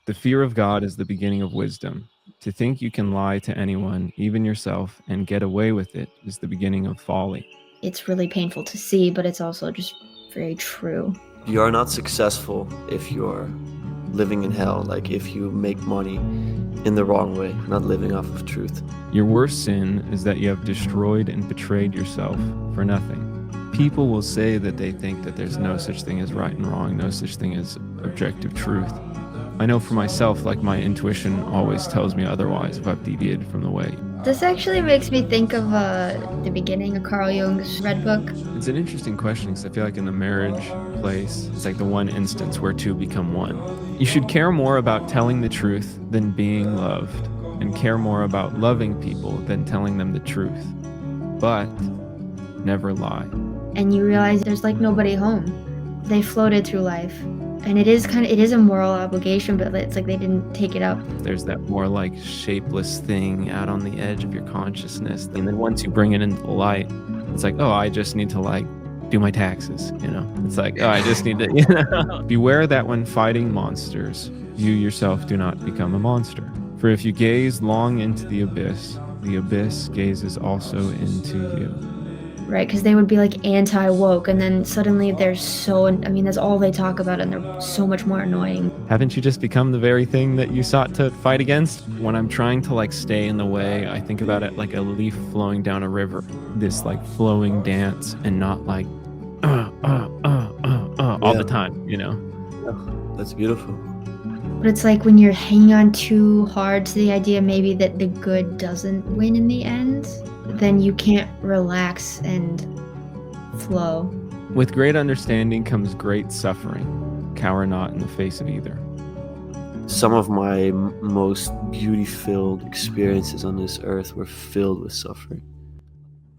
The fear of God is the beginning of wisdom. To think you can lie to anyone, even yourself, and get away with it is the beginning of folly. It's really painful to see, but it's also just very true. You are not successful if you're living in hell, like if you make money in the wrong way, not living off of truth. Your worst sin is that you have destroyed and betrayed yourself for nothing. People will say that they think that there's no such thing as right and wrong, no such thing as objective truth. I know for myself, like my intuition always tells me otherwise if I've deviated from the way. This actually makes me think of the beginning of Carl Jung's Red Book. It's an interesting question because I feel like in the marriage place, it's like the one instance where two become one. You should care more about telling the truth than being loved, and care more about loving people than telling them the truth. But never lie. And you realize there's like nobody home. They floated through life. And it is a moral obligation, but it's like they didn't take it up. There's that more like shapeless thing out on the edge of your consciousness. And then once you bring it into the light, it's like, oh, I just need to like do my taxes, you know? It's like, oh, I just need to, you know? Beware that when fighting monsters, you yourself do not become a monster. For if you gaze long into the abyss gazes also into you. Right, because they would be like anti-woke, and then suddenly that's all they talk about, and they're so much more annoying. Haven't you just become the very thing that you sought to fight against? When I'm trying to like stay in the way, I think about it like a leaf flowing down a river. This like flowing dance, and not like all the time, you know? Yeah, that's beautiful. But it's like when you're hanging on too hard to the idea maybe that the good doesn't win in the end, then you can't relax and flow. With great understanding comes great suffering. Cower not in the face of either. Some of my most beauty-filled experiences on this earth were filled with suffering.